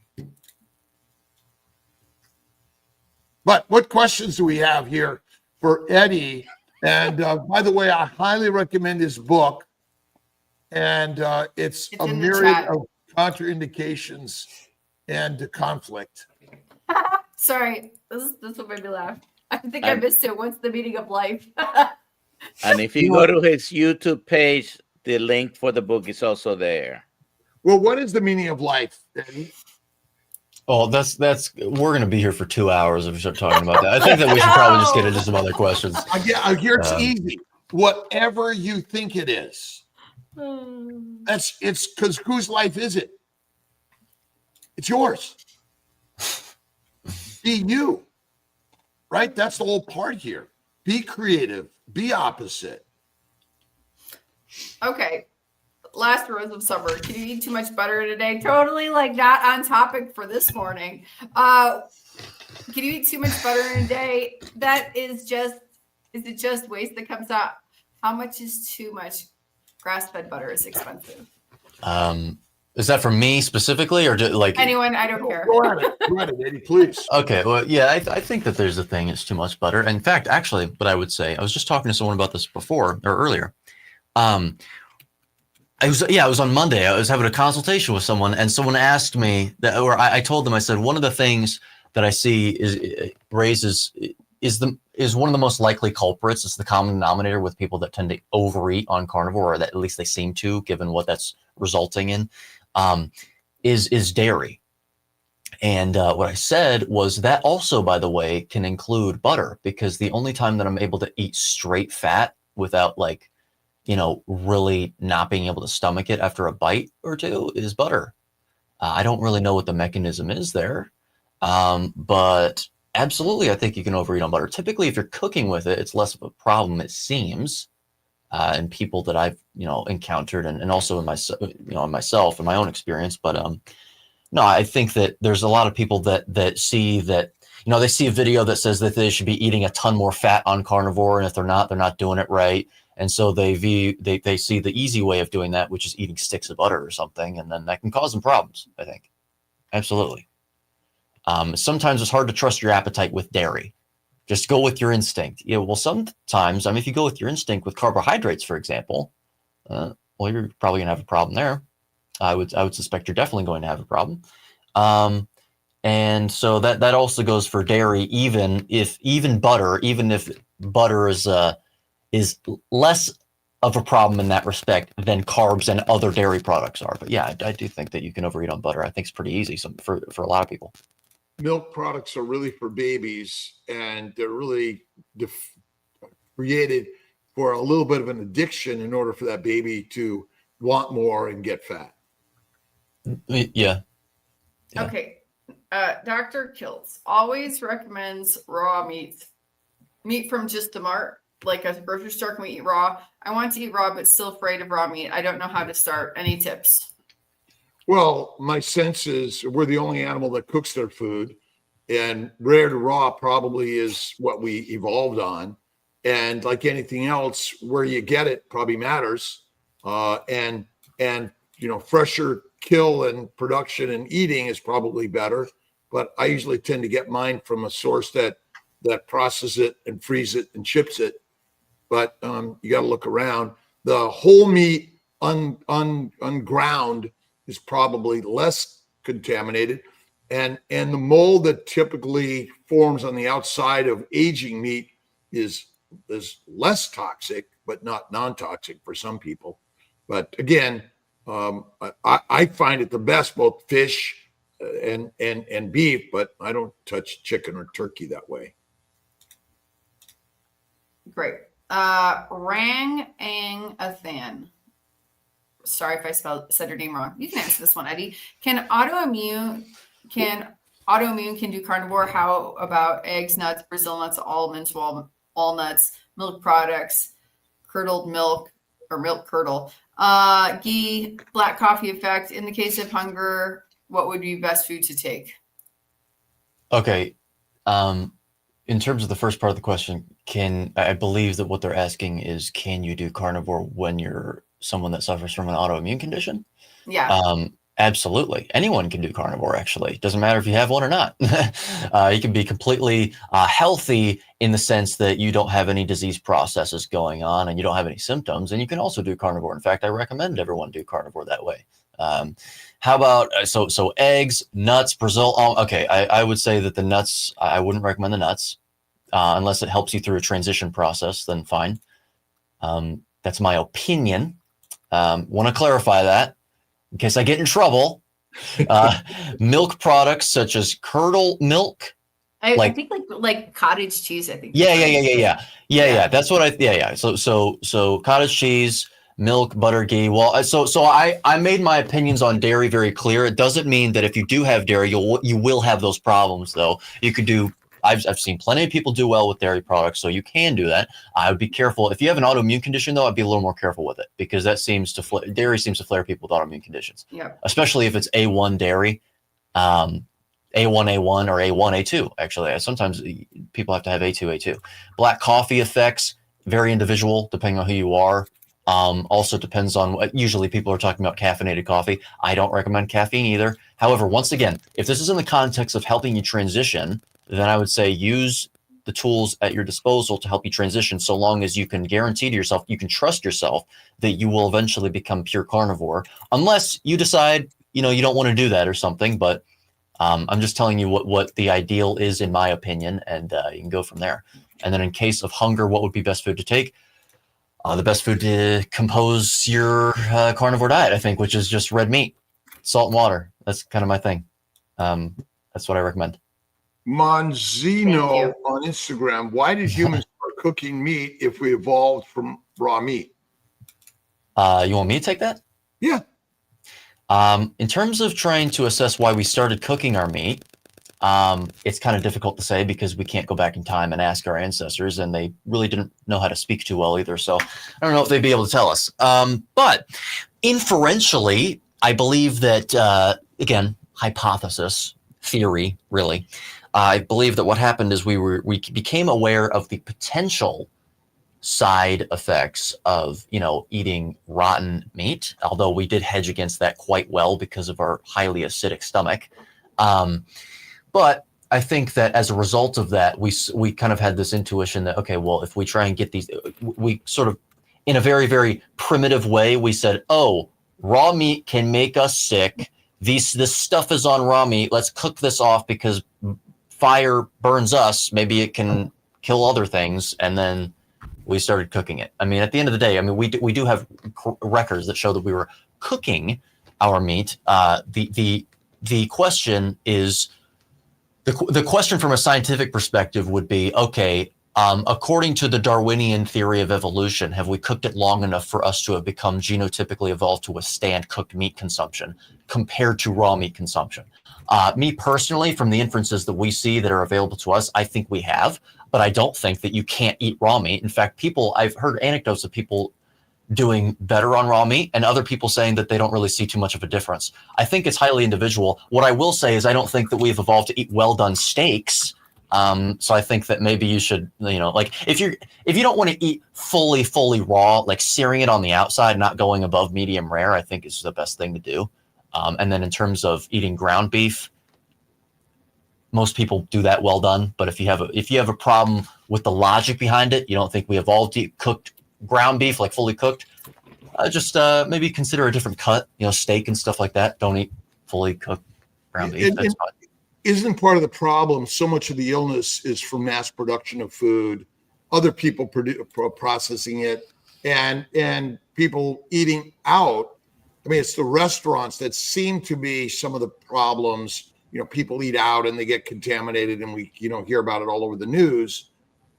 But what questions do we have here for Eddie? And by the way, I highly recommend his book. And it's a myriad of contraindications and conflict. Sorry, this what made me laugh. I think I missed it. What's the meaning of life? And if you go to his YouTube page, the link for the book is also there. Well, what is the meaning of life, Eddie? Oh, we're going to be here for 2 hours if we start talking about that. I think that we should probably just get into some other questions. I hear it's easy. Whatever you think it is. It's because whose life is it? It's yours. Be you. Right? That's the whole part here. Be creative. Be opposite. Okay. Last rose of summer. Can you eat too much butter today? Totally not on topic for this morning. Can you eat too much butter in a day? Is it just waste that comes out? How much is too much? Grass-fed butter is expensive. Is that for me specifically or anyone? I don't care. Go ahead, Eddie, please. Okay. Well, yeah, I think that there's a thing. It's too much butter. In fact, actually, what I would say, I was just talking to someone about this before or earlier. It was on Monday. I was having a consultation with someone, and someone asked me that, or I told them, I said, one of the things that I see is one of the most likely culprits. It's the common denominator with people that tend to overeat on carnivore, or that at least they seem to, given what that's resulting in, is dairy. And what I said was that also, by the way, can include butter, because the only time that I'm able to eat straight fat without really not being able to stomach it after a bite or two is butter. I don't really know what the mechanism is there, but absolutely, I think you can overeat on butter. Typically, if you're cooking with it, it's less of a problem, it seems, in people that I've encountered, and also in myself and my own experience. But no, I think that there's a lot of people that see that they see a video that says that they should be eating a ton more fat on carnivore, and if they're not doing it right. And so they see the easy way of doing that, which is eating sticks of butter or something, and then that can cause them problems, I think. Absolutely. Sometimes it's hard to trust your appetite with dairy. Just go with your instinct. Yeah, well, sometimes, if you go with your instinct with carbohydrates, for example, you're probably going to have a problem there. I would suspect you're definitely going to have a problem. And so that also goes for dairy, even if butter is less of a problem in that respect than carbs and other dairy products are. But yeah, I do think that you can overeat on butter. I think it's pretty easy for a lot of people. Milk products are really for babies, and they're really created for a little bit of an addiction in order for that baby to want more and get fat. Yeah. Okay. Dr. Kiltz always recommends raw meat from just the mart. Like a grocery store, can we eat raw? I want to eat raw, but still afraid of raw meat. I don't know how to start. Any tips? Well, my sense is we're the only animal that cooks their food, and rare to raw probably is what we evolved on. And like anything else, where you get it probably matters. And fresher kill and production and eating is probably better. But I usually tend to get mine from a source that processes it and frees it and ships it. But you got to look around. The whole meat unground is probably less contaminated, and the mold that typically forms on the outside of aging meat is less toxic, but not non-toxic for some people. But again, I find it the best, both fish and beef, but I don't touch chicken or turkey that way. Great. Rang Ang Athan. sorry if I said your name wrong. You can answer this one, Eddie. Can autoimmune do carnivore? How about eggs, nuts, Brazil nuts, almonds, walnuts, milk products, curdled milk or milk curdle, ghee, black coffee effect? In the case of hunger, what would be best food to take? Okay. In terms of the first part of the question, I believe that what they're asking is, can you do carnivore when you're someone that suffers from an autoimmune condition? Yeah. Absolutely. Anyone can do carnivore, actually. Doesn't matter if you have one or not. You can be completely healthy in the sense that you don't have any disease processes going on and you don't have any symptoms, and you can also do carnivore. In fact, I recommend everyone do carnivore that way. How about so eggs, nuts, Brazil? Okay, I would say that the nuts, I wouldn't recommend the nuts unless it helps you through a transition process. Then fine. That's my opinion. Want to clarify that in case I get in trouble. Milk products such as curdled milk. I think like cottage cheese. I think. Yeah. That's what yeah. So cottage cheese, milk, butter, ghee. Well, so I made my opinions on dairy very clear. It doesn't mean that if you do have dairy, you will have those problems though. You could do. I've seen plenty of people do well with dairy products, so you can do that. I would be careful. If you have an autoimmune condition, though, I'd be a little more careful with it because that dairy seems to flare people with autoimmune conditions. Yep. Especially if it's A1 dairy, A1, A1, or A1, A2. Actually, sometimes people have to have A2, A2. Black coffee effects, very individual, depending on who you are. Also depends on what, usually people are talking about caffeinated coffee. I don't recommend caffeine either. However, once again, if this is in the context of helping you transition, then I would say use the tools at your disposal to help you transition, so long as you can guarantee to yourself, you can trust yourself that you will eventually become pure carnivore, unless you decide, you don't want to do that or something. But I'm just telling you what the ideal is, in my opinion, and you can go from there. And then in case of hunger, what would be best food to take? The best food to compose your carnivore diet, I think, which is just red meat, salt and water. That's kind of my thing. That's what I recommend. Monzino on Instagram. Why did humans start cooking meat if we evolved from raw meat? You want me to take that? Yeah. In terms of trying to assess why we started cooking our meat, it's kind of difficult to say because we can't go back in time and ask our ancestors, and they really didn't know how to speak too well either. So I don't know if they'd be able to tell us. But inferentially, I believe that, again, hypothesis, theory, really. I believe that what happened is we became aware of the potential side effects of, eating rotten meat, although we did hedge against that quite well because of our highly acidic stomach. But I think that as a result of that, we kind of had this intuition that, okay, well, if we try and get these, we sort of, in a very, very primitive way, we said, oh, raw meat can make us sick. This stuff is on raw meat. Let's cook this off because fire burns us. Maybe it can kill other things. And then we started cooking it. I mean, at the end of the day, we do have records that show that we were cooking our meat. The question is, the question from a scientific perspective would be, okay, according to the Darwinian theory of evolution, have we cooked it long enough for us to have become genotypically evolved to withstand cooked meat consumption compared to raw meat consumption? Me personally, from the inferences that we see that are available to us, I think we have, but I don't think that you can't eat raw meat. In fact, I've heard anecdotes of people doing better on raw meat and other people saying that they don't really see too much of a difference. I think it's highly individual. What I will say is I don't think that we've evolved to eat well-done steaks. So I think that maybe you should, like if you don't want to eat fully raw, like searing it on the outside, not going above medium rare, I think is the best thing to do. And then in terms of eating ground beef, most people do that well done. But if you have a problem with the logic behind it, you don't think we evolved to eat cooked ground beef, like fully cooked, just maybe consider a different cut, steak and stuff like that. Don't eat fully cooked ground beef. That's fine. Isn't part of the problem so much of the illness is from mass production of food, other people processing it, and people eating out? I mean, it's the restaurants that seem to be some of the problems. People eat out and they get contaminated, and we hear about it all over the news,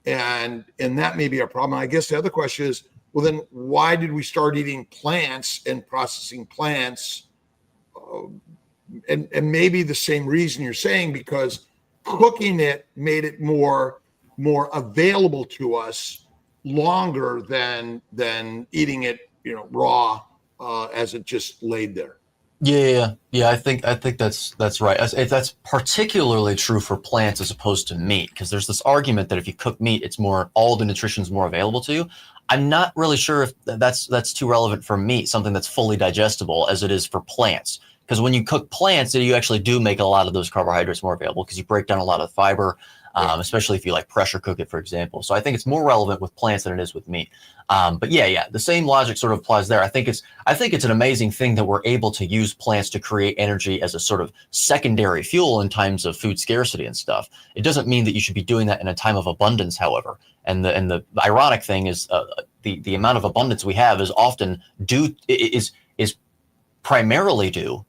and that may be a problem. I guess the other question is, well, then why did we start eating plants and processing plants? And maybe the same reason you're saying, because cooking it made it more available to us longer than eating it, raw, as it just laid there. Yeah. I think that's right. That's particularly true for plants as opposed to meat, because there's this argument that if you cook meat, it's all the nutrition's more available to you. I'm not really sure if that's too relevant for meat, something that's fully digestible, as it is for plants. Because when you cook plants, you actually do make a lot of those carbohydrates more available, because you break down a lot of fiber, especially if you like pressure cook it, for example. So I think it's more relevant with plants than it is with meat. But yeah, the same logic sort of applies there. I think it's an amazing thing that we're able to use plants to create energy as a sort of secondary fuel in times of food scarcity and stuff. It doesn't mean that you should be doing that in a time of abundance, however. And the ironic thing is the amount of abundance we have is often is primarily due,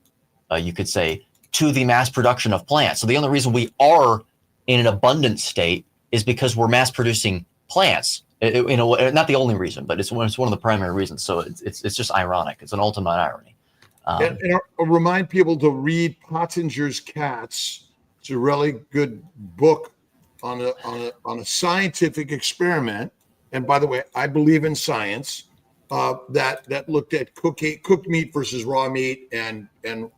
you could say, to the mass production of plants. So the only reason we are in an abundant state is because we're mass producing plants. Not the only reason, but it's one of the primary reasons. So it's just ironic. It's an ultimate irony. And I'll remind people to read Pottinger's Cats. It's a really good book on a scientific experiment. And by the way, I believe in science. That looked at cooked meat versus raw meat and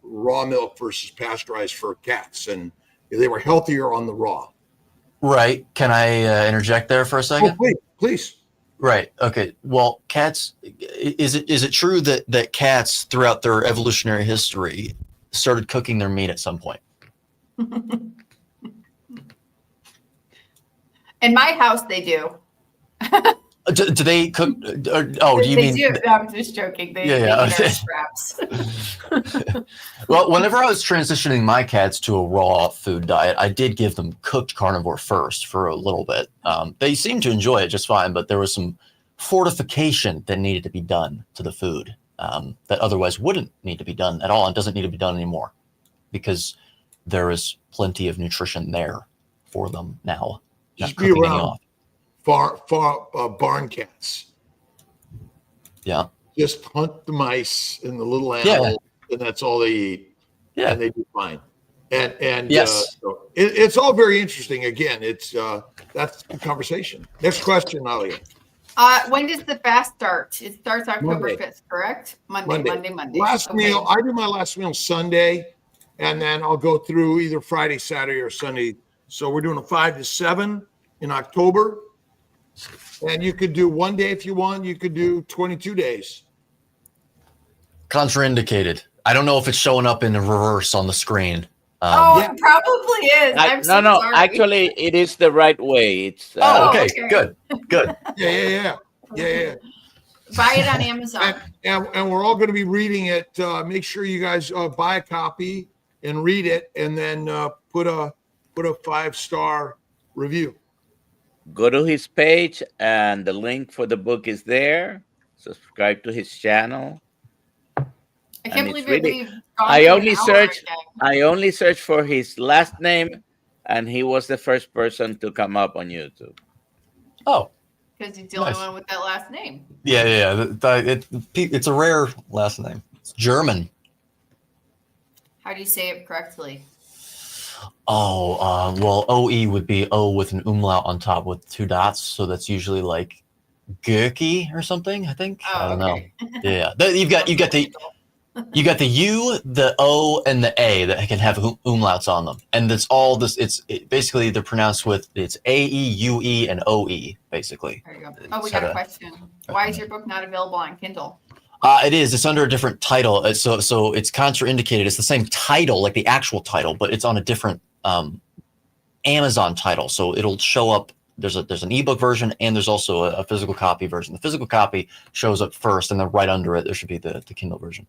raw milk versus pasteurized for cats, and they were healthier on the raw. Right. Can I interject there for a second? Oh, please. Right. Okay. Well, cats. Is it true that cats throughout their evolutionary history started cooking their meat at some point? In my house, they do. Do they cook? Do you mean? Do. No, I'm just joking. They eat our scraps. Well, whenever I was transitioning my cats to a raw food diet, I did give them cooked carnivore first for a little bit. They seemed to enjoy it just fine, but there was some fortification that needed to be done to the food that otherwise wouldn't need to be done at all, and doesn't need to be done anymore, because there is plenty of nutrition there for them now. Just be around far barn cats. Yeah. Just hunt the mice and the little animals, and that's all they eat. Yeah, and they do fine. And yes, so it's all very interesting. Again, that's the conversation. Next question, Alia. When does the fast start? It starts October 5th, correct? Monday. Last meal. I do my last meal Sunday, and then I'll go through either Friday, Saturday, or Sunday. So we're doing a 5 to 7 in October. And you could do one day if you want. You could do 22 days. Contraindicated. I don't know if it's showing up in the reverse on the screen. It probably is. I'm so sorry. Actually, it is the right way. It's okay. Good. Yeah. Buy it on Amazon. And we're all going to be reading it. Make sure you guys buy a copy and read it, and then put a 5-star review. Go to his page, and the link for the book is there. Subscribe to his channel. I can't believe we've gone I only searched for his last name, and he was the first person to come up on YouTube. Oh, because he's the only one with that last name. Yeah. It's a rare last name. It's German. How do you say it correctly? Well, OE would be O with an umlaut on top with 2 dots. So that's usually like Goeke or something, I think. I don't know. Yeah. You got the U, the O, and the A that can have umlauts on them. And it's all this, basically they're pronounced with, it's A-E, U-E, and O-E, basically. There you go. Oh, we got a question. Why is your book not available on Kindle? It is. It's under a different title. So it's contraindicated. It's the same title, like the actual title, but it's on a different Amazon title. So it'll show up. There's an ebook version, and there's also a physical copy version. The physical copy shows up first, and then right under it, there should be the Kindle version.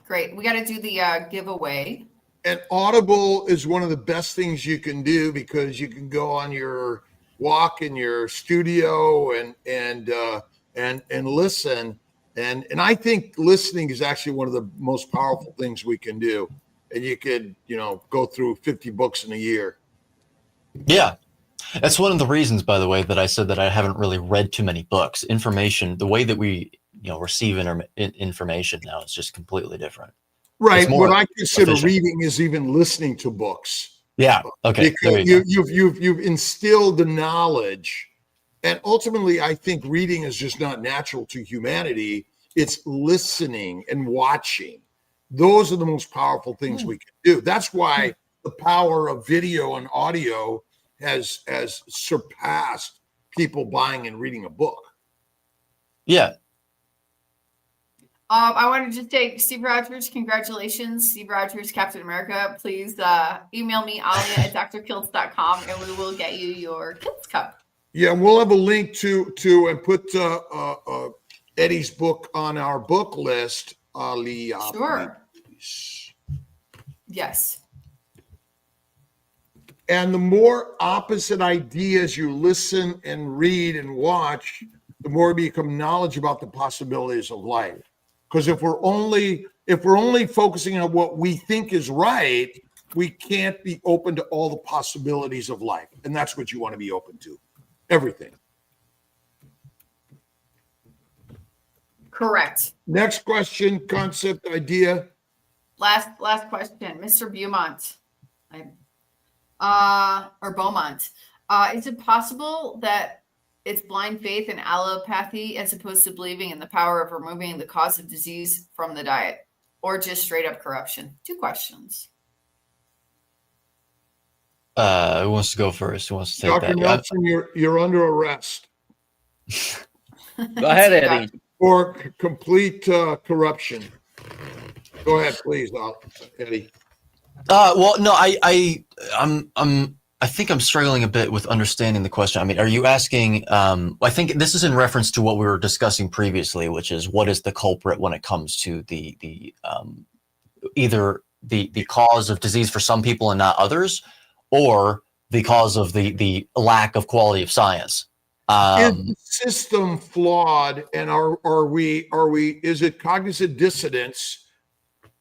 Great. We got to do the giveaway. And Audible is one of the best things you can do, because you can go on your walk in your studio and listen. And I think listening is actually one of the most powerful things we can do. And you could, go through 50 books in a year. Yeah. That's one of the reasons, by the way, that I said that I haven't really read too many books. Information, the way that we receive information now is just completely different. Right. It's more What I consider efficient. reading is even listening to books. Yeah. Okay. Because There you go. you've instilled the knowledge, and ultimately, I think reading is just not natural to humanity. It's listening and watching. Those are the most powerful things we can do. That's why the power of video and audio has surpassed people buying and reading a book. Yeah. I wanted to just say, Steve Rogers, congratulations. Steve Rogers, Captain America. Please email me, alia@drkiltz.com, and we will get you your Kiltz cup. Yeah, and we'll have a link to and put Eddie's book on our book list. Alia, Sure. please. Yes. And the more opposite ideas you listen and read and watch, the more you become knowledge about the possibilities of life. Because if we're only focusing on what we think is right, we can't be open to all the possibilities of life. And that's what you want to be open to. Everything. Correct. Next question, concept, idea. Last question, Mr. Beaumont, or Beaumont. Is it possible that it's blind faith in allopathy as opposed to believing in the power of removing the cause of disease from the diet, or just straight up corruption? 2 questions. Who wants to go first? Who wants to take Dr. that? Nelson, you're under arrest Go ahead, Eddie. for complete corruption. Go ahead, please, Eddie. Well, no, I think I'm struggling a bit with understanding the question. I mean, are you asking? I think this is in reference to what we were discussing previously, which is what is the culprit when it comes to the either the cause of disease for some people and not others, or the cause of the lack of quality of science. Is the system flawed, and are we is it cognizant dissonance?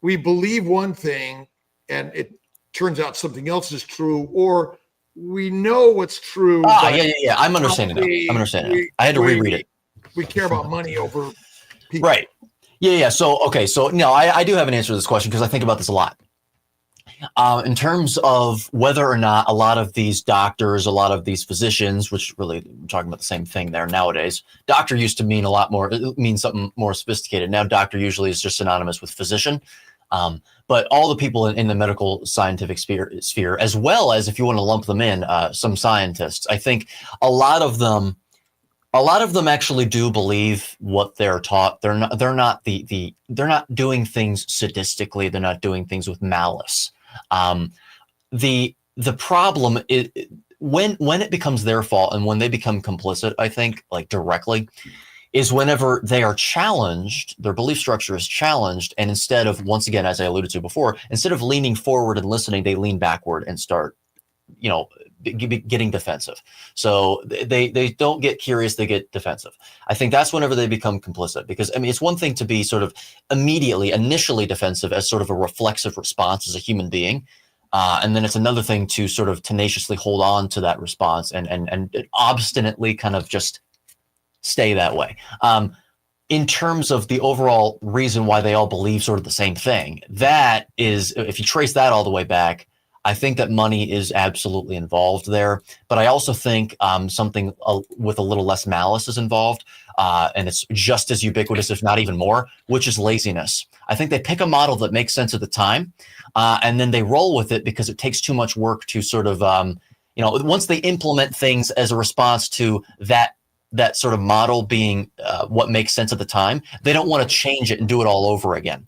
We believe one thing and it turns out something else is true, or we know what's true. Yeah. I'm understanding now. I had to reread it. We care about money over people. Right. Yeah. So no, I do have an answer to this question because I think about this a lot. In terms of whether or not a lot of these doctors, a lot of these physicians, which really we're talking about the same thing there nowadays. Doctor used to mean a lot more. It means something more sophisticated. Now, doctor usually is just synonymous with physician. But all the people in the medical scientific sphere, as well as if you want to lump them in, some scientists, I think a lot of them actually do believe what they're taught. They're not doing things sadistically. They're not doing things with malice. The problem is when it becomes their fault and when they become complicit, I think, like directly, is whenever they are challenged, their belief structure is challenged, and instead of, once again, as I alluded to before, instead of leaning forward and listening, they lean backward and start, getting defensive. So they don't get curious, they get defensive. I think that's whenever they become complicit, because I mean, it's one thing to be sort of initially defensive as sort of a reflexive response as a human being. And then it's another thing to sort of tenaciously hold on to that response and obstinately kind of just stay that way. In terms of the overall reason why they all believe sort of the same thing, that is, if you trace that all the way back, I think that money is absolutely involved there. But I also think something with a little less malice is involved. And it's just as ubiquitous, if not even more, which is laziness. I think they pick a model that makes sense at the time, and then they roll with it because it takes too much work to sort of, once they implement things as a response to that sort of model being what makes sense at the time, they don't want to change it and do it all over again.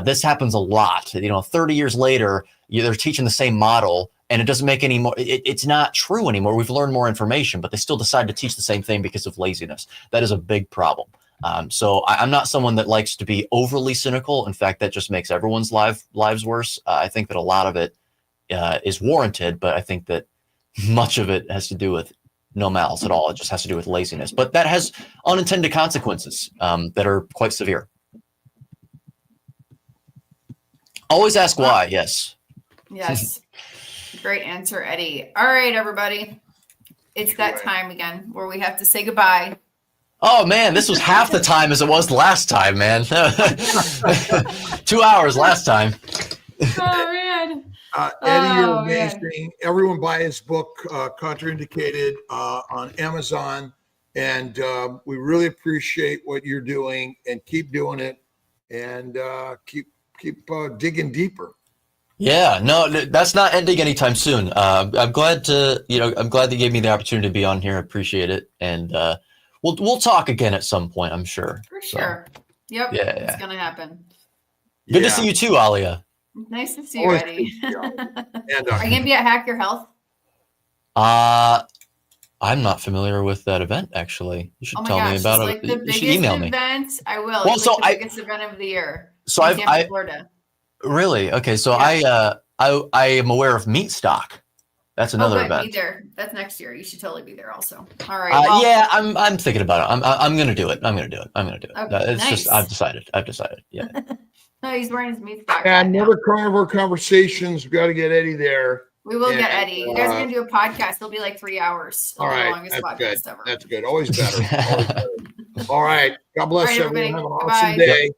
This happens a lot. 30 years later, they're teaching the same model and it doesn't make any more, it's not true anymore. We've learned more information, but they still decide to teach the same thing because of laziness. That is a big problem. So I'm not someone that likes to be overly cynical. In fact, that just makes everyone's lives worse. I think that a lot of it is warranted, but I think that much of it has to do with no malice at all. It just has to do with laziness, but that has unintended consequences that are quite severe. Always ask why. Yes. Yes. Great answer, Eddie. All right, everybody. It's that time again where we have to say goodbye. Oh man, this was half the time as it was last time, man. 2 hours last time. Oh man. Eddie, you're amazing. Everyone buy his book, Contraindicated, on Amazon. And we really appreciate what you're doing, and keep doing it, and keep digging deeper. Yeah, no, that's not ending anytime soon. I'm glad that you gave me the opportunity to be on here. I appreciate it. And we'll talk again at some point, I'm sure. For sure. Yep. Yeah, It's going to happen. Good to see you too, Alia. Nice to see you, Eddie. And, Are you going to be at Hack Your Health? I'm not familiar with that event, actually. You should tell me about it. Like you should email me. I will. Well, it's so like the biggest event of the year. So in Florida. Really? Okay, so Yeah. I am aware of Meaqtup. That's another event. Be there. That's next year. You should totally be there also. All right. Well, yeah, I'm thinking about it. I'm gonna do it. I'm gonna do it. Okay, It's nice. just I've decided. Yeah. No, he's wearing his Meaqtup. And another carnivore conversations. We got to get Eddie there. We will get Eddie. You guys are gonna do a podcast. It'll be like 3 hours. All right, Longest that's good. ever. That's good. Always better. Always better. All right. God bless All right, everyone. everybody. Have an Bye-bye. awesome day.